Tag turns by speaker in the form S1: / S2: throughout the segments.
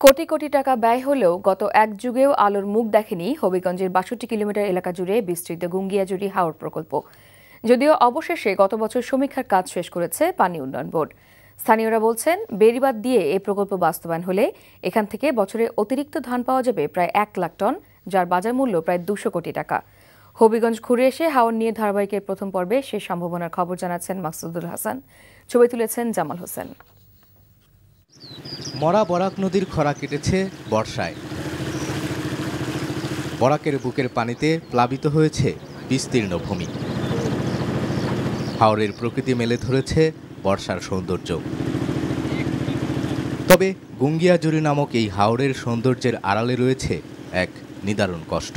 S1: কোটি কোটি টাকা ব্যয় হলেও গত এক যুগেও আলোর মুখ দেখেনি হবিগঞ্জের ৬২ কিলোমিটার এলাকা জুড়ে বিস্তৃত গুঙ্গিয়াজুড়ি হাওর প্রকল্প। যদিও অবশেষে গত বছর সমীক্ষার কাজ শেষ করেছে পানি উন্নয়ন বোর্ড। স্থানীয়রা বলছেন, বেড়িবাঁধ দিয়ে এই প্রকল্প বাস্তবায়ন হলে এখান থেকে বছরে অতিরিক্ত ধান পাওয়া যাবে প্রায় ১ লাখ টন, যার বাজার মূল্য প্রায় ২০০ কোটি টাকা। হবিগঞ্জ ঘুরে এসে হাওর নিয়ে ধারাবাহিকের প্রথম পর্বে সে সম্ভাবনার খবর জানাচ্ছেন মাকসুদুল হাসান। ছবি তুলেছেন জামাল হোসেন।
S2: মরা বরাক নদীর খরা কেটেছে বর্ষায়। বরাকের বুকের পানিতে প্লাবিত হয়েছে বিস্তীর্ণ ভূমি। হাওরের প্রকৃতি মেলে ধরেছে বর্ষার সৌন্দর্য। তবে গুঙ্গিয়াজুড়ি নামক এই হাওরের সৌন্দর্যের আড়ালে রয়েছে এক নিদারুণ কষ্ট।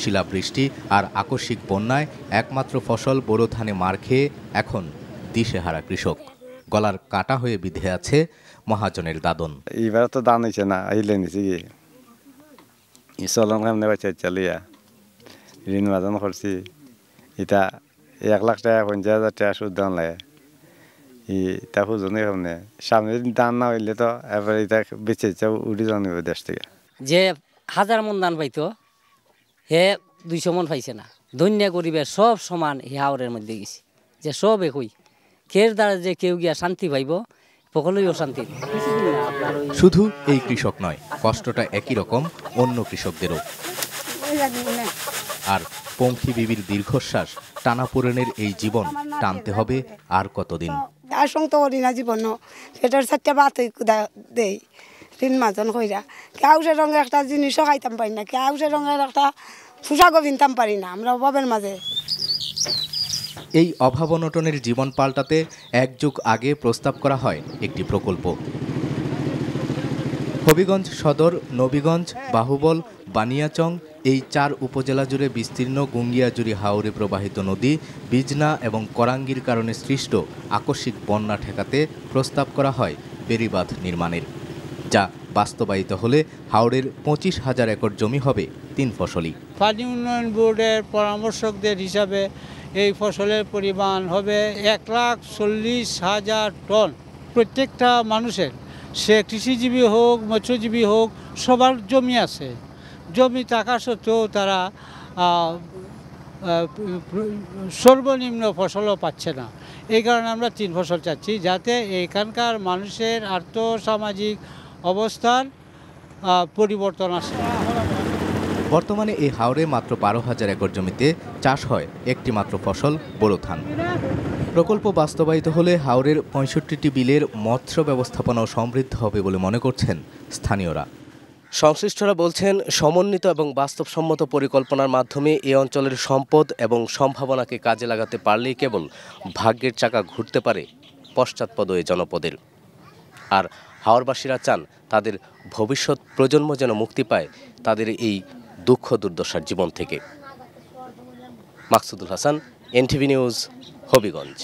S2: শিলাবৃষ্টি আর আকস্মিক বন্যায় একমাত্র ফসল বোরো ধানে মার খেয়ে এখন দিশেহারা কৃষক। গলার কাটা হয়ে বিধে আছে মহাজনের দাদন।
S3: এবার তো দান হয়েছে না, আইলে নিছি কি চলন কামনে বাচ্চা চালিয়া ঋণ বাজান করছি। এটা ১ লাখ টাকা ৫০,০০০ টাকা সুদ দান লাগে। এটা খুঁজনে কামনে সামনে দান না হইলে তো এবার এটা বেঁচে উঠে জানিব দেশ থেকে।
S4: যে ১০০০ মন দান পাইতো হে ২০০ মন পাইছে না। ধন্য গরিবের সব সমান হে হাওরের মধ্যে গেছি, যে সব একই। খের দ্বারা যে কেউ গিয়া শান্তি পাইব, সকলেই অশান্তি।
S2: শুধু এই কৃষক নয়, কষ্টটা একই রকম অন্য কৃষকদেরও। আর পঙ্খী বিবির দীর্ঘশ্বাস, টানাপোড়েনের এই জীবন টানতে হবে আর কতদিন?
S5: আশঙ্ক করি না জীবন, পেটের ৪টা ভাত দেই ঋণ মাজন কইরা। কেউসের রঙের একটা জিনিসও খাইতাম পারি না, কেউসের রঙের একটা পোশাকও কিনতাম পারি না, আমরা অভাবের মাঝে।
S2: এই অভাব অনটনের জীবন পাল্টাতে ১ যুগ আগে প্রস্তাব করা হয় একটি প্রকল্প। হবিগঞ্জ সদর, নবীগঞ্জ, বাহুবল, বানিয়াচং এই ৪ উপজেলা জুড়ে বিস্তীর্ণ গুঙ্গিয়াজুড়ি হাওরে প্রবাহিত নদী বিজনা এবং করাঙ্গির কারণে সৃষ্ট আকস্মিক বন্যা ঠেকাতে প্রস্তাব করা হয় বেড়িবাঁধ নির্মাণের, যা বাস্তবায়িত হলে হাওরের ২৫,০০০ একর জমি হবে ৩ ফসলি।
S6: পানি উন্নয়ন বোর্ডের পরামর্শকদের হিসাবে এই ফসলের পরিমাণ হবে ১,৪০,০০০ টন। প্রত্যেকটা মানুষের, সে কৃষিজীবী হোক, মৎস্যজীবী হোক, সবার জমি আছে। জমি থাকা সত্ত্বেও তারা সর্বনিম্ন ফসলও পাচ্ছে না। এই কারণে আমরা ৩ ফসল চাচ্ছি, যাতে এখানকার মানুষের আর্থসামাজিক অবস্থার পরিবর্তন আসে।
S2: বর্তমানে এই হাওরে মাত্র ১২,০০০ একর জমিতে চাষ হয় একটি মাত্র ফসল, বোরো ধান। প্রকল্প বাস্তবায়িত হলে হাওরের ৬৫টি বিলের মৎস্য ব্যবস্থাপনাও সমৃদ্ধ হবে বলে মনে করছেন স্থানীয়রা। সংশ্লিষ্টরা বলছেন, সমন্বিত এবং বাস্তবসম্মত পরিকল্পনার মাধ্যমে এই অঞ্চলের সম্পদ এবং সম্ভাবনাকে কাজে লাগাতে পারলেই কেবল ভাগ্যের চাকা ঘুরতে পারে পশ্চাৎপদ এই জনপদের। আর হাওরবাসীরা চান তাদের ভবিষ্যৎ প্রজন্ম যেন মুক্তি পায় তাদের এই দুঃখ দুর্দশার জীবন থেকে। Maksudul Hasan, NTV news, Habiganj.